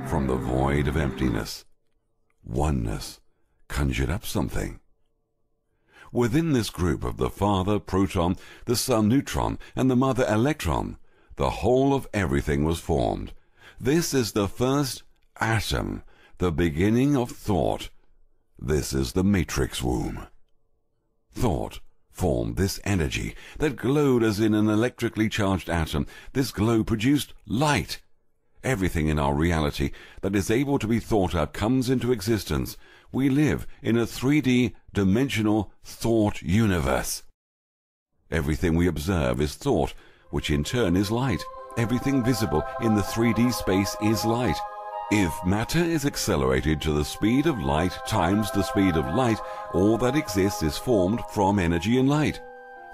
from the void of emptiness, oneness conjured up something. Within this group of the father proton, the son neutron, and the mother electron, the whole of everything was formed. This is the first atom, the beginning of thought. This is the matrix womb. Thought formed this energy that glowed as in an electrically charged atom. This glow produced light. Everything in our reality that is able to be thought out comes into existence. We live in a 3D dimensional thought universe. Everything we observe is thought, which in turn is light. Everything visible in the 3D space is light. If matter is accelerated to the speed of light times the speed of light, all that exists is formed from energy and light.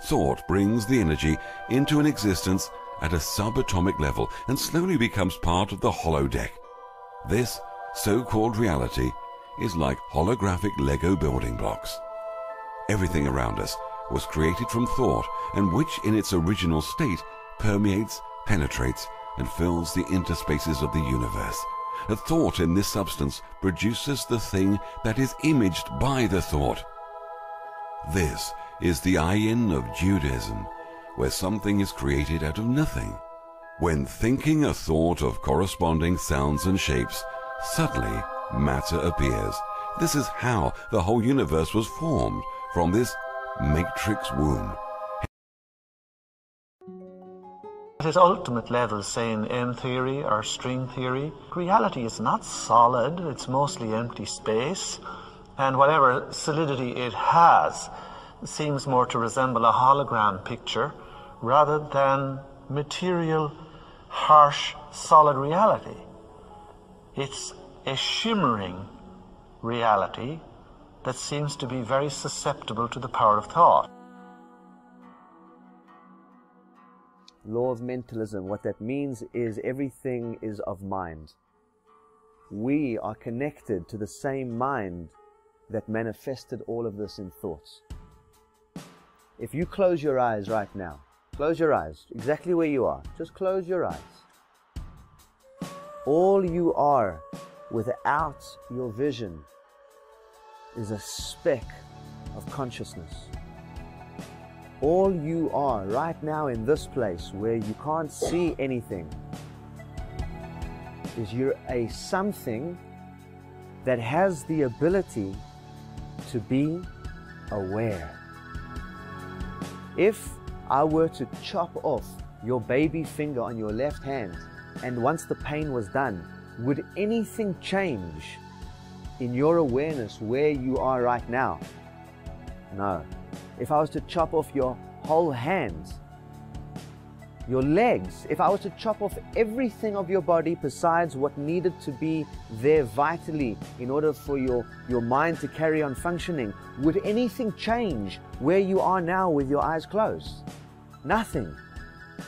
Thought brings the energy into an existence at a subatomic level and slowly becomes part of the holodeck. This so-called reality is like holographic Lego building blocks. Everything around us was created from thought, and which in its original state permeates, penetrates, and fills the interspaces of the universe. A thought in this substance produces the thing that is imaged by the thought. This is the ayin of Judaism, where something is created out of nothing. When thinking a thought of corresponding sounds and shapes, suddenly matter appears. This is how the whole universe was formed, from this matrix womb. At its ultimate level, say in M theory or string theory, reality is not solid, it's mostly empty space, and whatever solidity it has seems more to resemble a hologram picture rather than material, harsh, solid reality. It's a shimmering reality that seems to be very susceptible to the power of thought. Law of mentalism, what that means is everything is of mind. We are connected to the same mind that manifested all of this in thoughts. If you close your eyes right now, close your eyes, exactly where you are, just close your eyes. All you are without your vision is a speck of consciousness. All you are right now in this place where you can't see anything is you're a something that has the ability to be aware. If I were to chop off your baby finger on your left hand, and once the pain was done, would anything change in your awareness where you are right now? No. If I was to chop off your whole hands, your legs, if I was to chop off everything of your body besides what needed to be there vitally in order for your mind to carry on functioning, would anything change where you are now with your eyes closed? Nothing.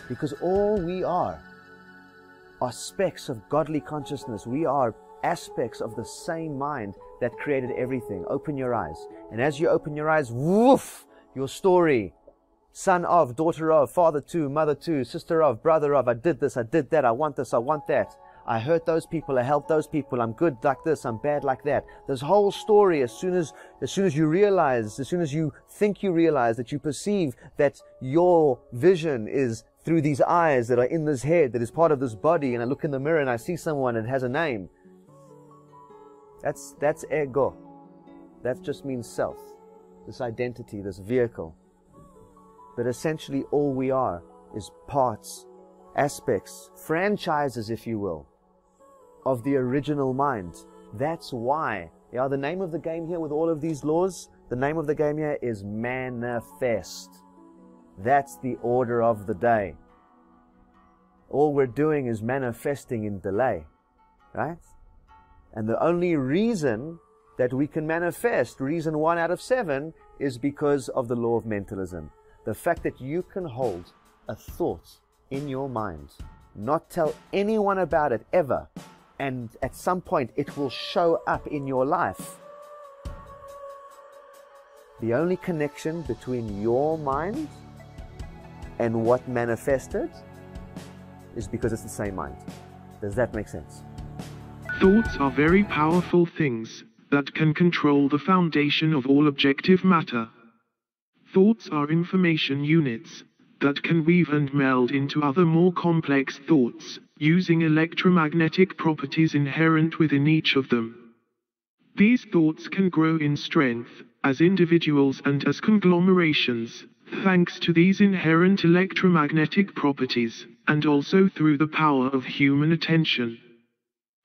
Because all we are specks of godly consciousness. We are aspects of the same mind that created everything. Open your eyes. And as you open your eyes, woof, your story. Son of, daughter of, father to, mother to, sister of, brother of, I did this, I did that, I want this, I want that. I hurt those people, I helped those people, I'm good like this, I'm bad like that. This whole story, as soon as you realize, as soon as you think you realize that you perceive that your vision is through these eyes that are in this head, that is part of this body, and I look in the mirror and I see someone and it has a name. That's ego. That just means self. This identity, this vehicle. But essentially all we are is parts, aspects, franchises, if you will, of the original mind. That's why, the name of the game here with all of these laws, the name of the game here is manifest. That's the order of the day. All we're doing is manifesting in delay, right? And the only reason that we can manifest, reason 1 out of 7, is because of the law of mentalism. The fact that you can hold a thought in your mind, not tell anyone about it ever, and at some point it will show up in your life. The only connection between your mind and what manifested is because it's the same mind. Does that make sense? Thoughts are very powerful things that can control the foundation of all objective matter. Thoughts are information units that can weave and meld into other more complex thoughts, using electromagnetic properties inherent within each of them. These thoughts can grow in strength as individuals and as conglomerations, thanks to these inherent electromagnetic properties, and also through the power of human attention.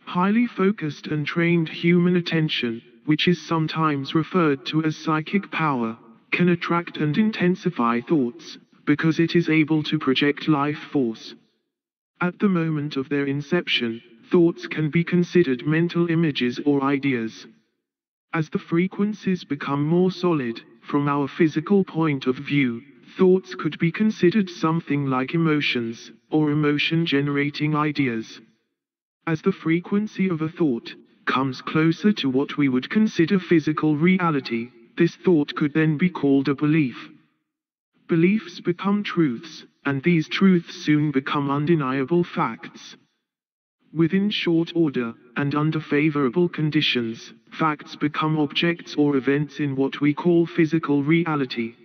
Highly focused and trained human attention, which is sometimes referred to as psychic power, can attract and intensify thoughts, because it is able to project life force. At the moment of their inception, thoughts can be considered mental images or ideas. As the frequencies become more solid, from our physical point of view, thoughts could be considered something like emotions, or emotion-generating ideas. As the frequency of a thought comes closer to what we would consider physical reality, this thought could then be called a belief. Beliefs become truths, and these truths soon become undeniable facts. Within short order, and under favorable conditions, facts become objects or events in what we call physical reality.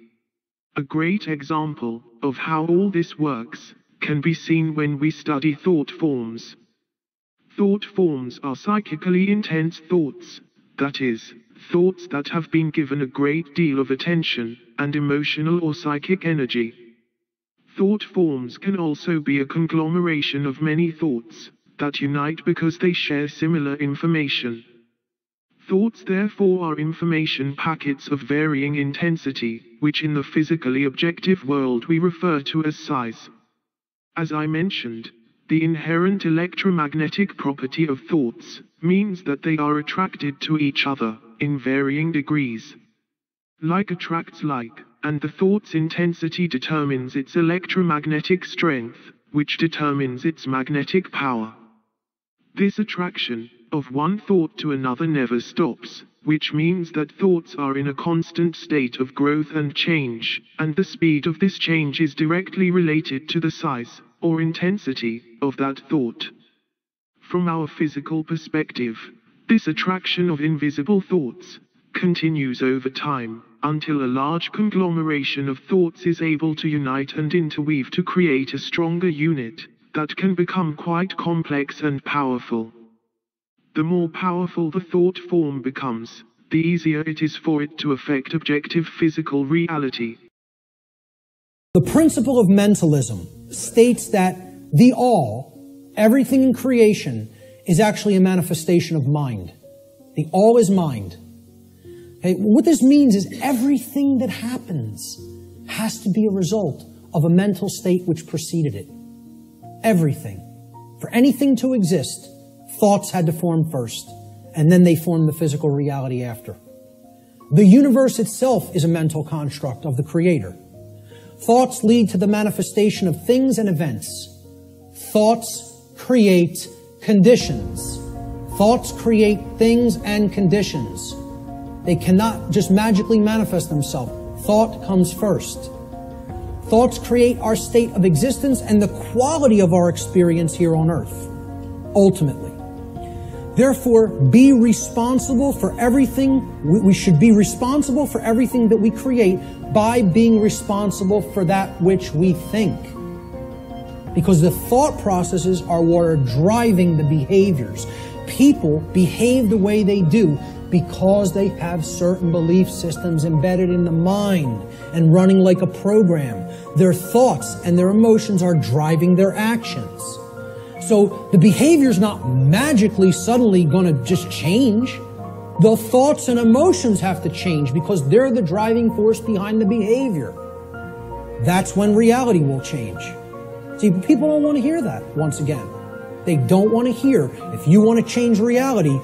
A great example of how all this works can be seen when we study thought forms. Thought forms are psychically intense thoughts, that is, thoughts that have been given a great deal of attention and emotional or psychic energy. Thought forms can also be a conglomeration of many thoughts that unite because they share similar information. Thoughts therefore are information packets of varying intensity, which in the physically objective world we refer to as size. As I mentioned, the inherent electromagnetic property of thoughts means that they are attracted to each other in varying degrees. Like attracts like, and the thought's intensity determines its electromagnetic strength, which determines its magnetic power. This attraction of one thought to another never stops, which means that thoughts are in a constant state of growth and change, and the speed of this change is directly related to the size, or intensity, of that thought. From our physical perspective, this attraction of invisible thoughts continues over time, until a large conglomeration of thoughts is able to unite and interweave to create a stronger unit that can become quite complex and powerful. The more powerful the thought form becomes, the easier it is for it to affect objective physical reality. The principle of mentalism states that the all, everything in creation, is actually a manifestation of mind. The all is mind. Okay, what this means is everything that happens has to be a result of a mental state which preceded it. Everything. For anything to exist, thoughts had to form first, and then they formed the physical reality after. The universe itself is a mental construct of the Creator. Thoughts lead to the manifestation of things and events. Thoughts create conditions. Thoughts create things and conditions. They cannot just magically manifest themselves. Thought comes first. Thoughts create our state of existence and the quality of our experience here on earth, ultimately. Therefore, be responsible for everything. We should be responsible for everything that we create by being responsible for that which we think. Because the thought processes are what are driving the behaviors. People behave the way they do because they have certain belief systems embedded in the mind and running like a program. Their thoughts and their emotions are driving their actions. So the behavior's not magically suddenly going to just change. The thoughts and emotions have to change because they're the driving force behind the behavior. That's when reality will change. See, people don't want to hear that, once again. They don't want to hear, if you want to change reality,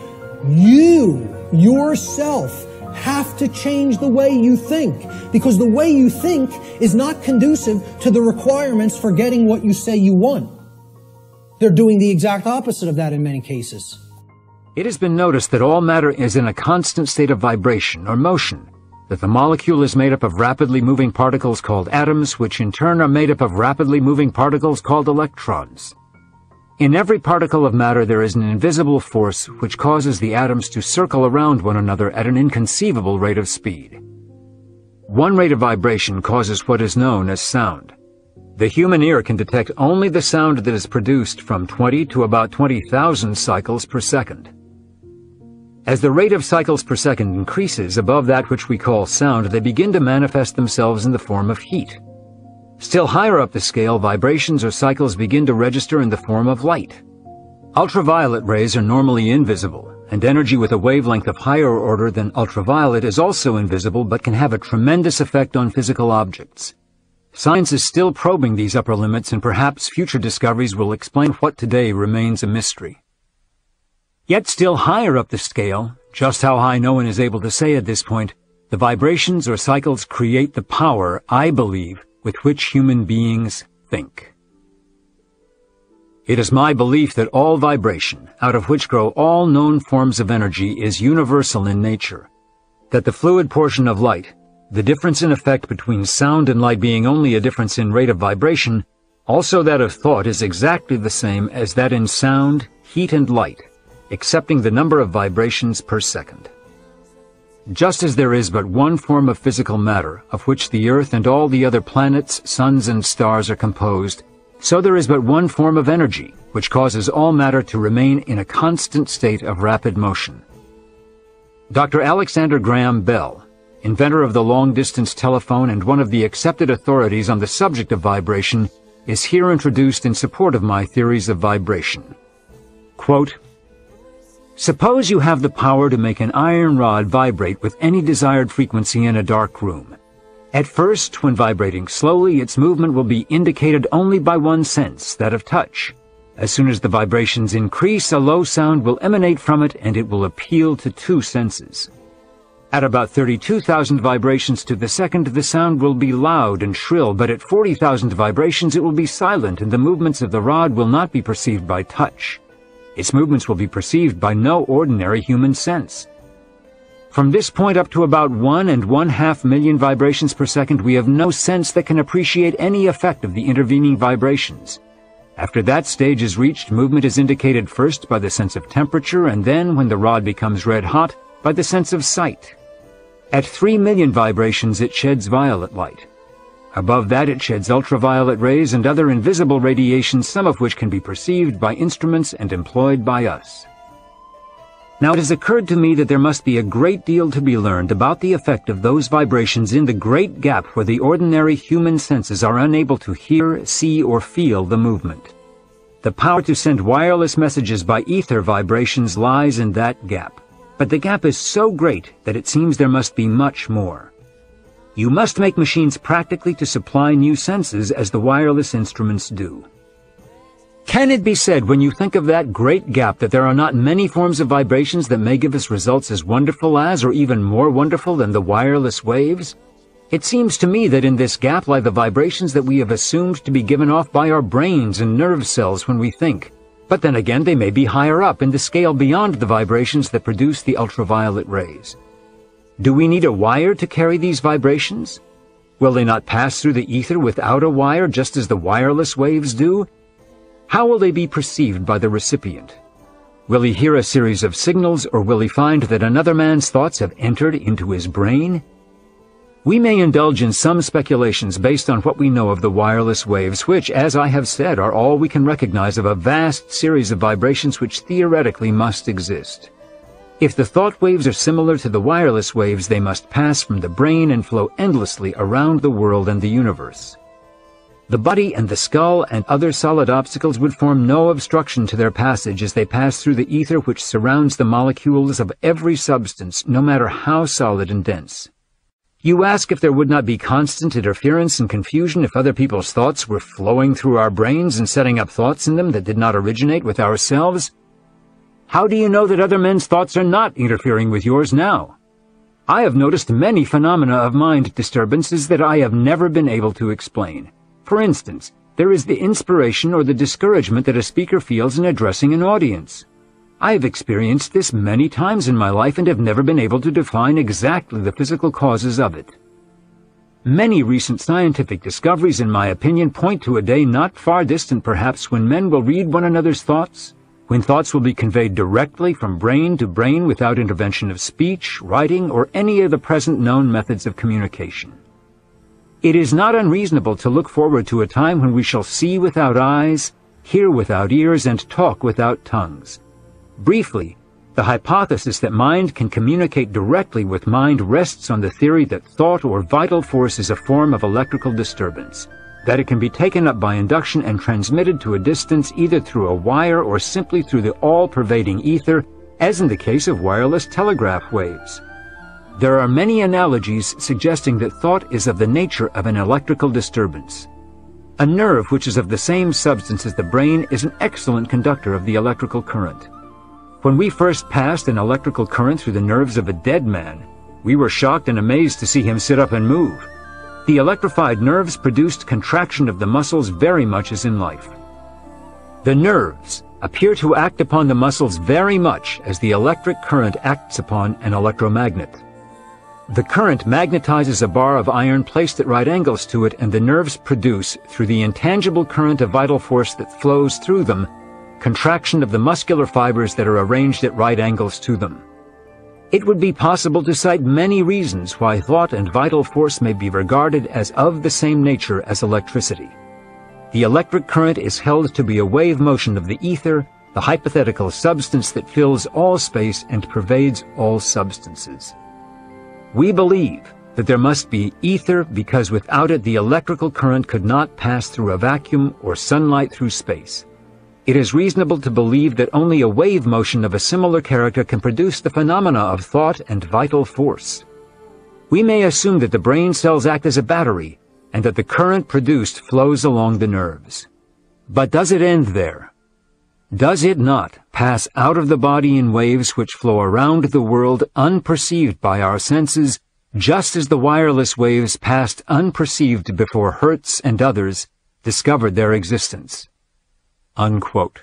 you, yourself, have to change the way you think. Because the way you think is not conducive to the requirements for getting what you say you want. They're doing the exact opposite of that in many cases. It has been noticed that all matter is in a constant state of vibration or motion, that the molecule is made up of rapidly moving particles called atoms, which in turn are made up of rapidly moving particles called electrons. In every particle of matter there is an invisible force which causes the atoms to circle around one another at an inconceivable rate of speed. One rate of vibration causes what is known as sound. The human ear can detect only the sound that is produced from 20 to about 20,000 cycles per second. As the rate of cycles per second increases above that which we call sound, they begin to manifest themselves in the form of heat. Still higher up the scale, vibrations or cycles begin to register in the form of light. Ultraviolet rays are normally invisible, and energy with a wavelength of higher order than ultraviolet is also invisible but can have a tremendous effect on physical objects. Science is still probing these upper limits, and perhaps future discoveries will explain what today remains a mystery. Yet still higher up the scale, just how high no one is able to say at this point, the vibrations or cycles create the power, I believe, with which human beings think. It is my belief that all vibration, out of which grow all known forms of energy, is universal in nature, that the fluid portion of light, the difference in effect between sound and light being only a difference in rate of vibration, also that of thought is exactly the same as that in sound, heat, and light, excepting the number of vibrations per second. Just as there is but one form of physical matter, of which the Earth and all the other planets, suns, and stars are composed, so there is but one form of energy, which causes all matter to remain in a constant state of rapid motion. Dr. Alexander Graham Bell, inventor of the long-distance telephone and one of the accepted authorities on the subject of vibration, is here introduced in support of my theories of vibration. Quote, "Suppose you have the power to make an iron rod vibrate with any desired frequency in a dark room. At first, when vibrating slowly, its movement will be indicated only by one sense, that of touch. As soon as the vibrations increase, a low sound will emanate from it, and it will appeal to two senses. At about 32,000 vibrations to the second, the sound will be loud and shrill, but at 40,000 vibrations it will be silent, and the movements of the rod will not be perceived by touch. Its movements will be perceived by no ordinary human sense. From this point up to about 1.5 million vibrations per second, we have no sense that can appreciate any effect of the intervening vibrations. After that stage is reached, movement is indicated first by the sense of temperature, and then, when the rod becomes red hot, by the sense of sight. At 3 million vibrations it sheds violet light. Above that it sheds ultraviolet rays and other invisible radiations, some of which can be perceived by instruments and employed by us. Now it has occurred to me that there must be a great deal to be learned about the effect of those vibrations in the great gap where the ordinary human senses are unable to hear, see, or feel the movement. The power to send wireless messages by ether vibrations lies in that gap, but the gap is so great that it seems there must be much more. You must make machines practically to supply new senses as the wireless instruments do. Can it be said, when you think of that great gap, that there are not many forms of vibrations that may give us results as wonderful as, or even more wonderful than, the wireless waves? It seems to me that in this gap lie the vibrations that we have assumed to be given off by our brains and nerve cells when we think. But then again, they may be higher up in the scale beyond the vibrations that produce the ultraviolet rays. Do we need a wire to carry these vibrations? Will they not pass through the ether without a wire, just as the wireless waves do? How will they be perceived by the recipient? Will he hear a series of signals, or will he find that another man's thoughts have entered into his brain? We may indulge in some speculations based on what we know of the wireless waves, which, as I have said, are all we can recognize of a vast series of vibrations which theoretically must exist. If the thought waves are similar to the wireless waves, they must pass from the brain and flow endlessly around the world and the universe. The body and the skull and other solid obstacles would form no obstruction to their passage as they pass through the ether which surrounds the molecules of every substance, no matter how solid and dense. You ask if there would not be constant interference and confusion if other people's thoughts were flowing through our brains and setting up thoughts in them that did not originate with ourselves? How do you know that other men's thoughts are not interfering with yours now? I have noticed many phenomena of mind disturbances that I have never been able to explain. For instance, there is the inspiration or the discouragement that a speaker feels in addressing an audience. I have experienced this many times in my life and have never been able to define exactly the physical causes of it. Many recent scientific discoveries, in my opinion, point to a day not far distant perhaps when men will read one another's thoughts, when thoughts will be conveyed directly from brain to brain without intervention of speech, writing, or any of the present known methods of communication. It is not unreasonable to look forward to a time when we shall see without eyes, hear without ears, and talk without tongues. Briefly, the hypothesis that mind can communicate directly with mind rests on the theory that thought or vital force is a form of electrical disturbance, that it can be taken up by induction and transmitted to a distance either through a wire or simply through the all-pervading ether, as in the case of wireless telegraph waves. There are many analogies suggesting that thought is of the nature of an electrical disturbance. A nerve which is of the same substance as the brain is an excellent conductor of the electrical current. When we first passed an electrical current through the nerves of a dead man, we were shocked and amazed to see him sit up and move. The electrified nerves produced contraction of the muscles very much as in life. The nerves appear to act upon the muscles very much as the electric current acts upon an electromagnet. The current magnetizes a bar of iron placed at right angles to it, and the nerves produce, through the intangible current of vital force that flows through them, contraction of the muscular fibers that are arranged at right angles to them. It would be possible to cite many reasons why thought and vital force may be regarded as of the same nature as electricity. The electric current is held to be a wave motion of the ether, the hypothetical substance that fills all space and pervades all substances. We believe that there must be ether because without it the electrical current could not pass through a vacuum or sunlight through space. It is reasonable to believe that only a wave motion of a similar character can produce the phenomena of thought and vital force. We may assume that the brain cells act as a battery, and that the current produced flows along the nerves. But does it end there? Does it not pass out of the body in waves which flow around the world unperceived by our senses, just as the wireless waves passed unperceived before Hertz and others discovered their existence? Unquote.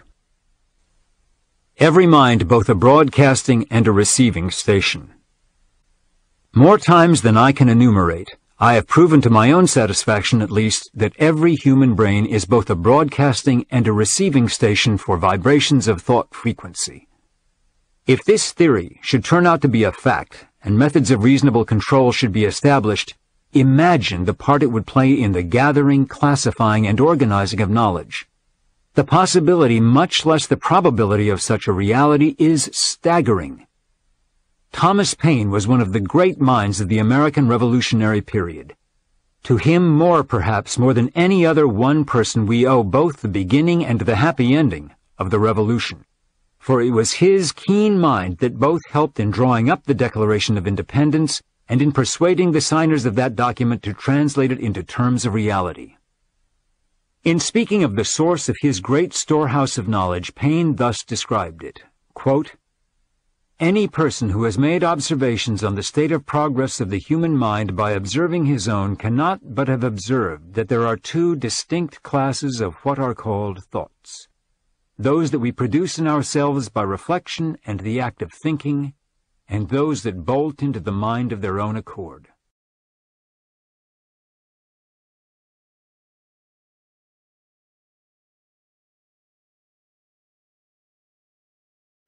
Every mind both a broadcasting and a receiving station. More times than I can enumerate, I have proven to my own satisfaction at least that every human brain is both a broadcasting and a receiving station for vibrations of thought frequency. If this theory should turn out to be a fact and methods of reasonable control should be established, imagine the part it would play in the gathering, classifying, and organizing of knowledge. The possibility, much less the probability of such a reality, is staggering. Thomas Paine was one of the great minds of the American Revolutionary period. To him perhaps more than any other one person, we owe both the beginning and the happy ending of the Revolution. For it was his keen mind that both helped in drawing up the Declaration of Independence and in persuading the signers of that document to translate it into terms of reality. In speaking of the source of his great storehouse of knowledge, Paine thus described it, quote, "Any person who has made observations on the state of progress of the human mind by observing his own cannot but have observed that there are two distinct classes of what are called thoughts, those that we produce in ourselves by reflection and the act of thinking, and those that bolt into the mind of their own accord."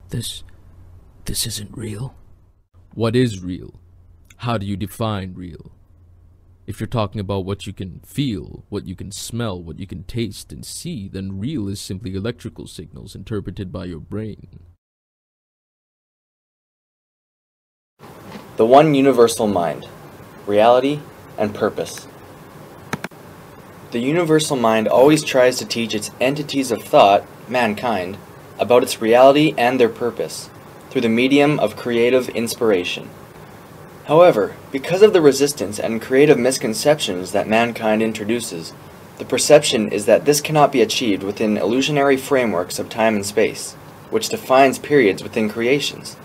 This isn't real. What is real? How do you define real? If you're talking about what you can feel, what you can smell, what you can taste and see, then real is simply electrical signals interpreted by your brain. The one universal mind, reality and purpose. The universal mind always tries to teach its entities of thought, mankind, about its reality and their purpose, through the medium of creative inspiration. However, because of the resistance and creative misconceptions that mankind introduces, the perception is that this cannot be achieved within illusionary frameworks of time and space, which defines periods within creations.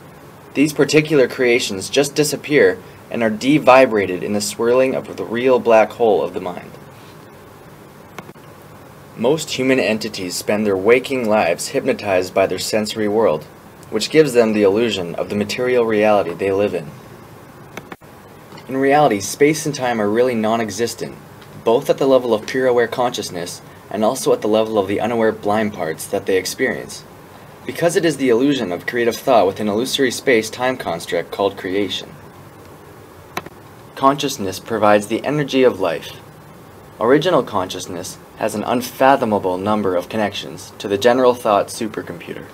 These particular creations just disappear and are de-vibrated in the swirling of the real black hole of the mind. Most human entities spend their waking lives hypnotized by their sensory world, which gives them the illusion of the material reality they live in. In reality, space and time are really non-existent, both at the level of pure aware consciousness and also at the level of the unaware blind parts that they experience, because it is the illusion of creative thought within an illusory space-time construct called creation. Consciousness provides the energy of life. Original consciousness has an unfathomable number of connections to the general thought supercomputer.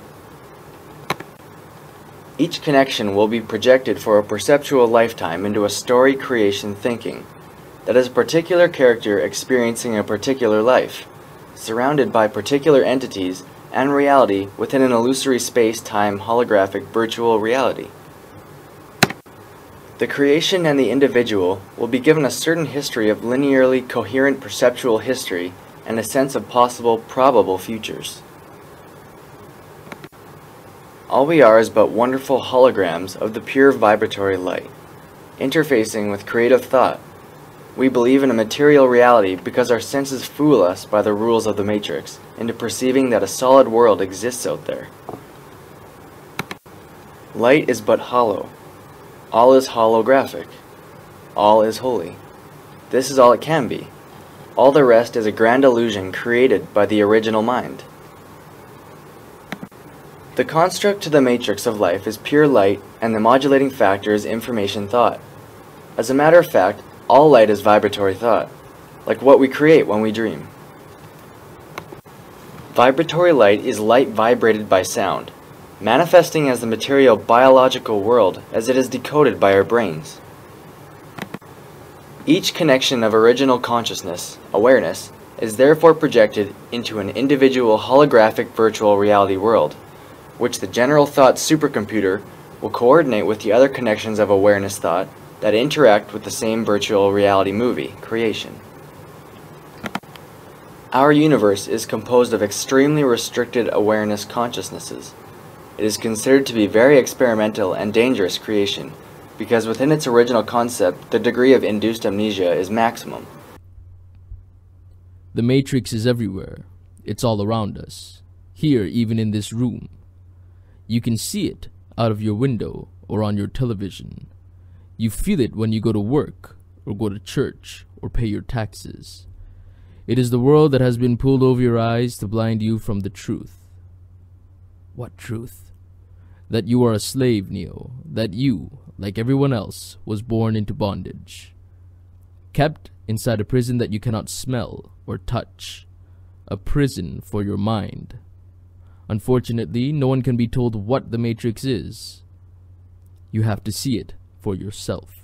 Each connection will be projected for a perceptual lifetime into a story creation thinking that is a particular character experiencing a particular life, surrounded by particular entities and reality within an illusory space-time holographic virtual reality. The creation and the individual will be given a certain history of linearly coherent perceptual history and a sense of possible, probable futures. All we are is but wonderful holograms of the pure vibratory light, interfacing with creative thought. We believe in a material reality because our senses fool us by the rules of the Matrix into perceiving that a solid world exists out there. Light is but hollow. All is holographic. All is holy. This is all it can be. All the rest is a grand illusion created by the original mind. The construct to the matrix of life is pure light, and the modulating factor is information thought. As a matter of fact, all light is vibratory thought, like what we create when we dream. Vibratory light is light vibrated by sound, manifesting as the material biological world as it is decoded by our brains. Each connection of original consciousness, awareness, is therefore projected into an individual holographic virtual reality world, which the general thought supercomputer will coordinate with the other connections of awareness thought that interact with the same virtual reality movie, creation. Our universe is composed of extremely restricted awareness consciousnesses. It is considered to be very experimental and dangerous creation, because within its original concept, the degree of induced amnesia is maximum. The Matrix is everywhere. It's all around us. Here, even in this room. You can see it out of your window or on your television. You feel it when you go to work, or go to church, or pay your taxes. It is the world that has been pulled over your eyes to blind you from the truth. What truth? That you are a slave, Neo. That you, like everyone else, was born into bondage. Kept inside a prison that you cannot smell or touch. A prison for your mind. Unfortunately, no one can be told what the Matrix is. You have to see it for yourself.